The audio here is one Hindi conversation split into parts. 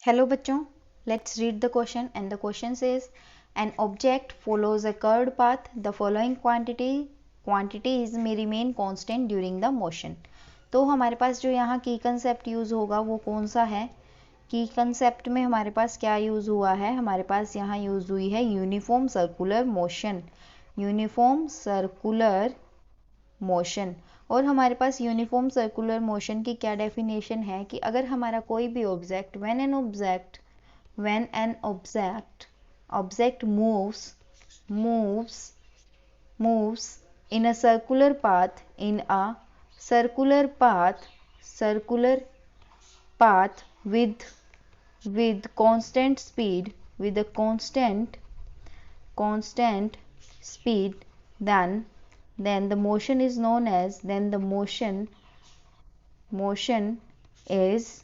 Hello बच्चों, let's read the question and the question says an object follows a curved path. The following quantities may remain constant during the motion. तो हमारे पास जो यहाँ की कंसेप्ट यूज़ होगा वो कौन सा है? की कंसेप्ट में हमारे पास क्या यूज़ हुआ है? हमारे पास यहाँ यूज़ हुई है uniform circular motion. Uniform circular motion. और हमारे पास यूनिफॉर्म सर्कुलर मोशन की क्या डेफिनेशन है कि अगर हमारा कोई भी object when an object moves in a circular path with constant speed then the motion is known as motion is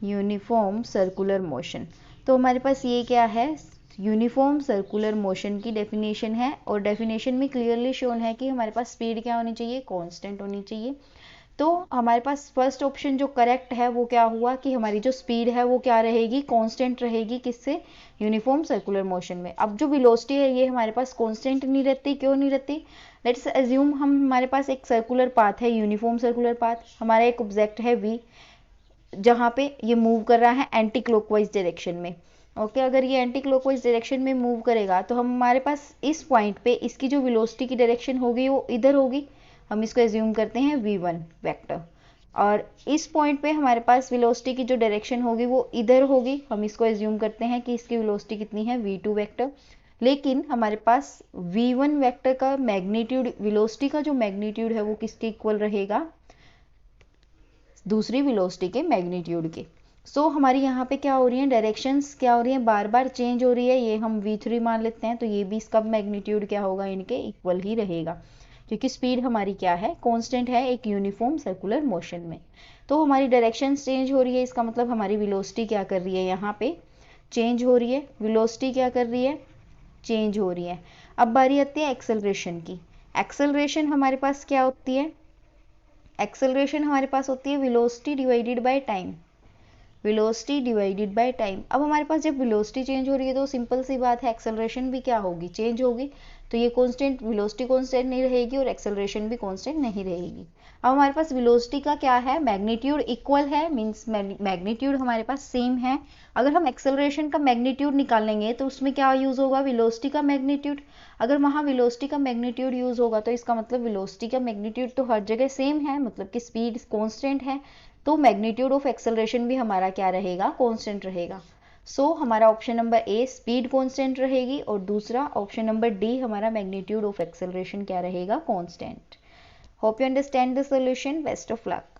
uniform circular motion. तो हमारे पास ये क्या है? यूनिफॉर्म सर्कुलर मोशन की डेफिनेशन है और डेफिनेशन में क्लियरली शोन है कि हमारे पास स्पीड क्या होनी चाहिए? कांस्टेंट होनी चाहिए। तो हमारे पास फर्स्ट ऑप्शन जो करेक्ट है वो क्या हुआ कि हमारी जो स्पीड है वो क्या रहेगी? कांस्टेंट रहेगी। किससे? यूनिफॉर्म सर्कुलर मोशन में। अब जो वेलोसिटी है ये हमारे पास कांस्टेंट नहीं रहती। क्यों नहीं रहती? लेट्स अज्यूम हमारे पास एक सर्कुलर पाथ है, यूनिफॉर्म सर्कुलर पाथ। हमारा एक ऑब्जेक्ट है v, जहाँ पे ये मूव कर रहा है एंटी क्लॉकवाइज डायरेक्शन में। ओके, अगर ये एंटी क्लॉकवाइज डायरेक्शन में मूव करेगा तो हमारे पास इस पॉइंट पे इसकी जो वेलोसिटी की डायरेक्शन होगी वो इधर होगी। हम इसको एज्यूम करते हैं v1 वेक्टर। और इस पॉइंट पे हमारे पास वेलोसिटी की जो डायरेक्शन होगी वो इधर होगी। हम इसको एज्यूम करते हैं कि इसकी वेलोसिटी कितनी है? v2 vector. लेकिन हमारे पास v1 वेक्टर का मैग्नीट्यूड, वेलोसिटी का जो मैग्नीट्यूड है वो किसके इक्वल रहेगा? दूसरी वेलोसिटी के मैग्नीट्यूड के। सो हमारी यहाँ पे क्या हो रही है? डायरेक्शंस क्या हो रही है? बार बार चेंज हो रही है। ये हम v3 मान लेते हैं, तो ये भी इसका मैग्नीट्यूड क्या होगा? इनके इक्वल ही रहेगा, क्योंकि स्पीड हमारी क्या है? कांस्टेंट है एक यूनिफॉर्म सर्कुलर मोशन में। तो हमारी डायरेक्शंस चेंज हो रही है, इसका मतलब हमारी वेलोसिटी क्या कर रही है? यहाँ पे चेंज हो रही है। वेलोसिटी क्या कर रही है? चेंज हो रही है। अब बारी आती है एक्सेलरेशन की। एक्सेलरेशन हमारे पास क्या होती है? एक्सेलरेशन हमारे पास होती है velocity divided by time. Velocity divided by time. अब हमारे पास जब वेलोसिटी चेंज हो रही है तो सिंपल सी बात है एक्सेलरेशन भी क्या होगी? चेंज होगी। तो ये कांस्टेंट, वेलोसिटी कांस्टेंट नहीं रहेगी और एक्सेलरेशन भी कांस्टेंट नहीं रहेगी। अब हमारे पास वेलोसिटी का क्या है? मैग्नीट्यूड इक्वल है, मींस मैग्नीट्यूड हमारे पास सेम है। अगर हम एक्सेलरेशन का मैग्नीट्यूड निकालेंगे तो उसमें क्या यूज होगा? वेलोसिटी का मैग्नीट्यूड। अगर वहां वेलोसिटी का मैग्नीट्यूड यूज होगा तो इसका मतलब वेलोसिटी का मैग्नीट्यूड तो हर जगह सेम है, मतलब कि स्पीड कांस्टेंट है। तो मैग्नीट्यूड ऑफ एक्सेलरेशन भी हमारा क्या रहेगा? कांस्टेंट रहेगा। सो हमारा option number A speed constant रहेगी और दूसरा ऑप्शन नंबर डी हमारा मैग्नीट्यूड ऑफ एक्सेलरेशन क्या रहेगा? Constant. Hope you understand the solution. Best of luck.